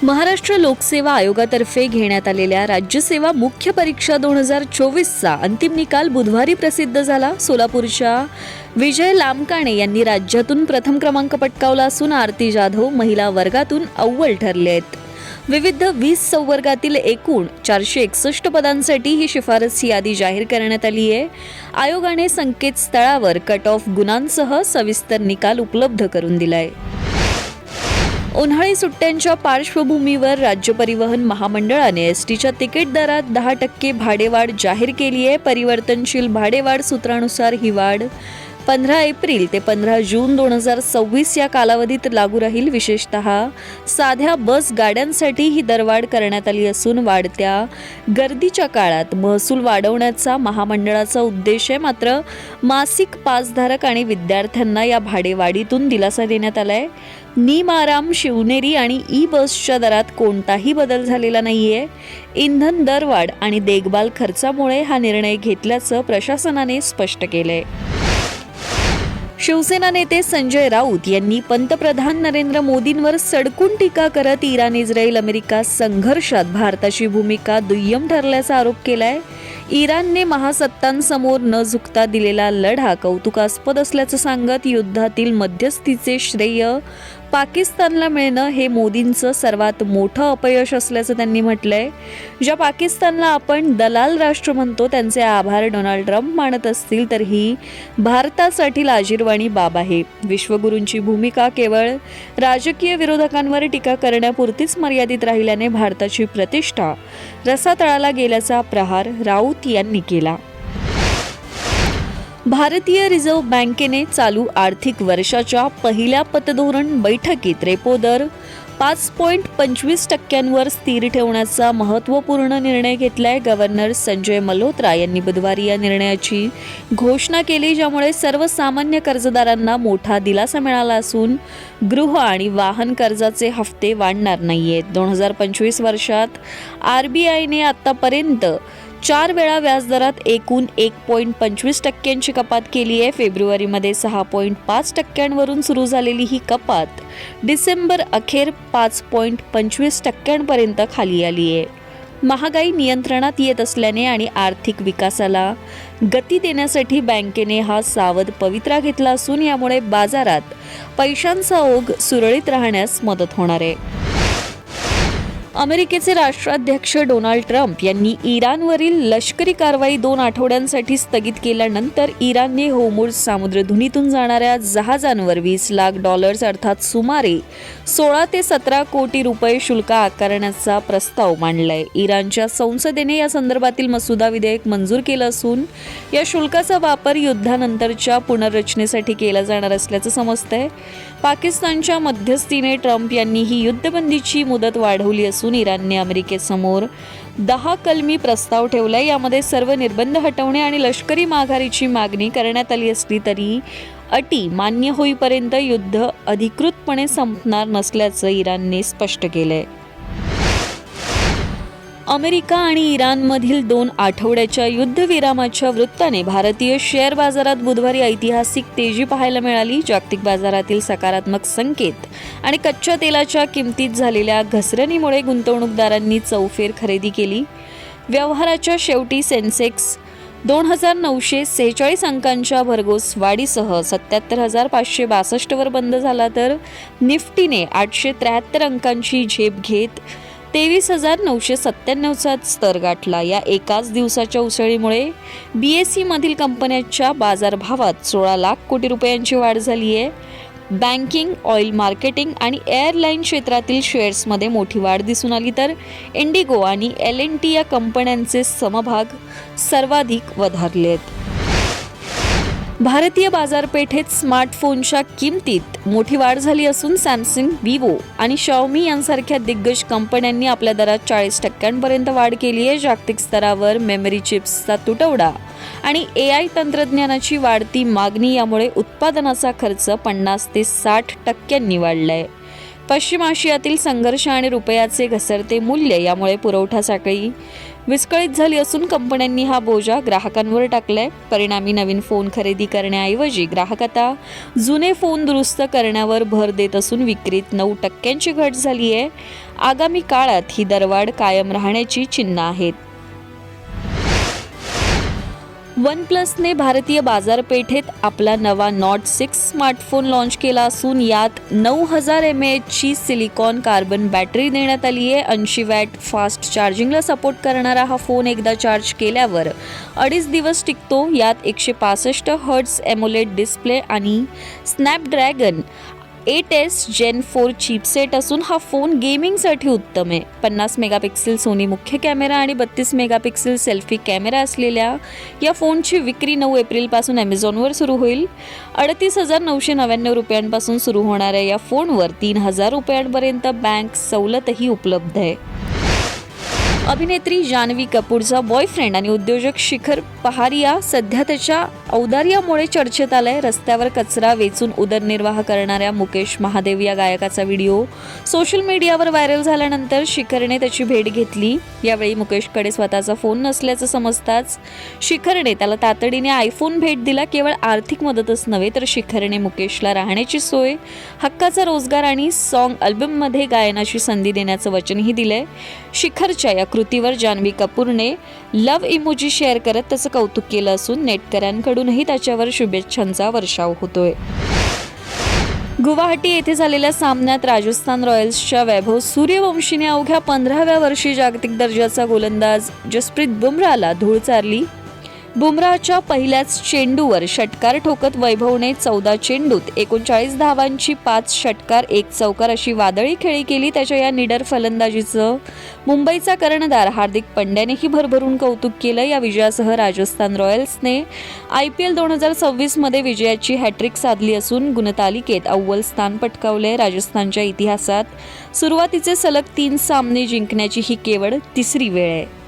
महाराष्ट्र लोकसेवा आयोगातर्फे घेण्यात आलेल्या राज्यसेवा मुख्य परीक्षा 2024चा अंतिम निकाल बुधवारी प्रसिद्ध झाला. सोलापूरच्या विजय लामकाणे यांनी राज्यातून प्रथम क्रमांक पटकावला असून आरती जाधव महिला वर्गातून अव्वल ठरले आहेत. विविध 20 संवर्गातील एकूण 461 पदांसाठी ही शिफारस यादी जाहीर करण्यात आली आहे. आयोगाने संकेतस्थळावर कट ऑफ गुणांसह सविस्तर निकाल उपलब्ध करून दिलाय. उन्हाळी सुट्ट्यांच्या पार्श्वभूमीवर राज्य परिवहन महामंडळाने एसटीच्या तिकीट दरात 10% भाडेवाढ जाहीर केली आहे. परिवर्तनशील भाडेवाढ सूत्रानुसार ही वाढ 15 एप्रिल ते 15 जून 2026 या कालावधीत लागू राहील. विशेषतः साध्या बस गाड्यांसाठी ही दरवाढ करण्यात आली असून वाढत्या गर्दीच्या काळात महसूल वाढवण्याचा महामंडळाचा उद्देश आहे. मात्र मासिक पासधारक आणि विद्यार्थ्यांना या भाडेवाढीतून दिलासा देण्यात आलाय. निम-आराम, शिवनेरी आणि ई बसच्या दरात कोणताही बदल झालेला नाहीये. इंधन दरवाढ आणि देखभाल खर्चामुळे हा निर्णय घेतल्याचं प्रशासनाने स्पष्ट केलंय. शिवसेना नेते संजय राऊत यांनी पंतप्रधान नरेंद्र मोदींवर सडकून टीका करत इराण-इस्रायल अमेरिका संघर्षात भारताची भूमिका दुय्यम ठरल्याचा आरोप केलाय. इराणने महासत्तांसमोर न झुकता दिलेला लढा कौतुकास्पद असल्याचं सांगत युद्धातील मध्यस्थीचे श्रेय पाकिस्तानला मिळणं हे मोदींचं सर्वात मोठं अपयश असल्याचं त्यांनी म्हटलंय. ज्या पाकिस्तानला आपण दलाल राष्ट्र म्हणतो त्यांचे आभार डोनाल्ड ट्रम्प मानत असतील तर ही भारतासाठी लाजिरवाणी बाब आहे. विश्वगुरूंची भूमिका केवळ राजकीय विरोधकांवर टीका करण्यापुरतीच मर्यादित राहिल्याने भारताची प्रतिष्ठा रसातळाला गेल्याचा प्रहार राऊत यांनी केला. भारतीय रिझर्व्ह बँकेने चालू आर्थिक वर्षाच्या पहिल्या पतधोरण बैठकीत रेपो दर 5.25% स्थिर ठेवण्याचा महत्त्वपूर्ण निर्णय घेतलाय. गव्हर्नर संजय मल्होत्रा यांनी बुधवारी या निर्णयाची घोषणा केली, ज्यामुळे सर्वसामान्य कर्जदारांना मोठा दिलासा मिळाला असून गृह आणि वाहन कर्जाचे हप्ते वाढणार नाहीयेत. 2025 वर्षात आरबीआयने आतापर्यंत 4 वेळा व्याजदरात एकूण 1.25% कपात केली आहे. फेब्रुवारीमध्ये 6.5% सुरू झालेली ही कपात डिसेंबर अखेर 5.25% खाली आली आहे. महागाई नियंत्रणात येत असल्याने आणि आर्थिक विकासाला गती देण्यासाठी बँकेने हा सावध पवित्रा घेतला असून यामुळे बाजारात पैशांचा ओघ सुरळीत राहण्यास मदत होणार आहे. अमेरिकेचे राष्ट्राध्यक्ष डोनाल्ड ट्रम्प यांनी इराणवरील लष्करी कारवाई 2 आठवड्यांसाठी स्थगित केल्यानंतर इराणने होर्मुझ सामुद्रधुनीतून जाणाऱ्या जहाजांवर $20 लाख अर्थात सुमारे 16 ते 17 कोटी रुपये शुल्क आकारण्याचा प्रस्ताव मांडलाय. इराणच्या संसदेने या संदर्भातील मसुदा विधेयक मंजूर केलं असून या शुल्काचा वापर युद्धानंतरच्या पुनर्रचनेसाठी केला जाणार असल्याचं समजतंय. पाकिस्तानच्या मध्यस्थीने ट्रम्प यांनी ही युद्धबंदीची मुदत वाढवली असून इराणने अमेरिकेसमोर 10 कलमी प्रस्ताव ठेवलाय. यामध्ये सर्व निर्बंध हटवणे आणि लष्करी माघारीची मागणी करण्यात आली असली तरी अटी मान्य होईपर्यंत युद्ध अधिकृतपणे संपणार नसल्याचं इराणने स्पष्ट केलंय. अमेरिका आणि इराणमधील 2 आठवड्याच्या युद्धविरामाच्या वृत्ताने भारतीय शेअर बाजारात बुधवारी ऐतिहासिक तेजी पाहायला मिळाली. जागतिक बाजारातील सकारात्मक संकेत आणि कच्च्या तेलाच्या किमतीत झालेल्या घसरणीमुळे गुंतवणूकदारांनी चौफेर खरेदी केली. व्यवहाराच्या शेवटी सेन्सेक्स 2,946 अंकांच्या भरघोस वाढीसह 77,562 वर बंद झाला तर निफ्टीने 873 अंकांची झेप घेत 23,997 चा स्तर गाठला. या एकाच दिवसाच्या उसळीमुळे BSE मधील कंपन्यांच्या बाजारभावात 16 लाख कोटी रुपयांची वाढ झाली आहे. बँकिंग, ऑइल मार्केटिंग आणि एअरलाईन क्षेत्रातील शेअर्समध्ये मोठी वाढ दिसून आली तर इंडिगो आणि L&T या कंपन्यांचे समभाग सर्वाधिक वधारले आहेत. भारतीय बाजारपेठेत स्मार्टफोनच्या किमतीत मोठी वाढ झाली असून सॅमसंग, विवो आणि शाओमी यांसारख्या दिग्गज कंपन्यांनी आपल्या दरात 40% वाढ केली आहे. जागतिक स्तरावर मेमरी चिप्सचा तुटवडा आणि AI तंत्रज्ञानाची वाढती मागणी यामुळे उत्पादनाचा खर्च 50 ते 60% वाढलाय. पश्चिम आशियातील संघर्ष आणि रुपयाचे घसरते मूल्य यामुळे पुरवठा साखळी विस्कळीत झाली असून कंपन्यांनी हा बोजा ग्राहकांवर टाकलाय. परिणामी नवीन फोन खरेदी करण्याऐवजी ग्राहक आता जुने फोन दुरुस्त करण्यावर भर देत असून विक्रीत 9% घट झाली आहे. आगामी काळात ही दरवाढ कायम राहण्याची चिन्ह आहेत. वन प्लसने भारतीय बाजारपेठेत आपला नवा नॉट 6 स्मार्टफोन लॉन्च केला असून यात 9000 mAh ची सिलिकॉन कार्बन बॅटरी देण्यात आली आहे. 80 वॅट फास्ट चार्जिंगला सपोर्ट करणारा हा फोन एकदा चार्ज केल्यावर 2.5 दिवस टिकतो. यात 165 हर्ट्झ एमोलेड डिस्प्ले आणि स्नॅपड्रॅगन 8S Gen 4 चिपसेट असून हा फोन गेमिंगसाठी उत्तम आहे. 50 मेगापिक्सेल सोनी मुख्य कॅमेरा आणि 32 मेगापिक्सेल सेल्फी कॅमेरा असलेल्या या फोनची विक्री 9 एप्रिलपासून ॲमेझॉनवर सुरू होईल. 38,999 रुपयांपासून सुरू होणाऱ्या या फोनवर 3,000 रुपयांपर्यंत बँक सवलतही उपलब्ध आहे. अभिनेत्री जान्हवी कपूरचा बॉयफ्रेंड आणि उद्योजक शिखर पहारिया सध्या त्याच्या औदार्यामुळे चर्चेत आलाय. रस्त्यावर कचरा वेचून उदरनिर्वाह करणाऱ्या मुकेश महादेव या गायकाचा व्हिडिओ सोशल मीडियावर व्हायरल झाल्यानंतर शिखरने त्याची भेट घेतली. यावेळी मुकेशकडे स्वतःचा फोन नसल्याचं समजताच शिखरने त्याला तातडीने आयफोन भेट दिला. केवळ आर्थिक मदतच नव्हे तर शिखरने मुकेशला राहण्याची सोय, हक्काचा रोजगार आणि सॉन्ग अल्बममध्ये गायनाची संधी देण्याचं वचनही दिलंय. शिखरच्या या कृतीवर जान्हवी कपूरने लव्ह इमोजी शेअर करत त्याचं कौतुक केलं असून नेटकऱ्यांकडूनही त्याच्यावर शुभेच्छांचा वर्षाव होतोय. गुवाहाटी येथे झालेल्या सामन्यात राजस्थान रॉयल्सच्या वैभव सूर्यवंशीने अवघ्या 15व्या वर्षी जागतिक दर्जाचा गोलंदाज जसप्रीत बुमराहला धूळ चारली. बुमराहच्या पहिल्याच चेंडूवर षटकार ठोकत वैभवने 14 चेंडूत 39 धावांची 5 षटकार 1 चौकार अशी वादळी खेळी केली. त्याच्या या निडर फलंदाजीचं मुंबईचा कर्णधार हार्दिक पंड्यानेही भरभरून कौतुक केलं. या विजयासह राजस्थान रॉयल्सने IPL 2026 मध्ये विजयाची हॅट्रिक साधली असून गुणतालिकेत अव्वल स्थान पटकावले. राजस्थानच्या इतिहासात सुरुवातीचे सलग 3 सामने जिंकण्याची ही केवळ 3री वेळ आहे.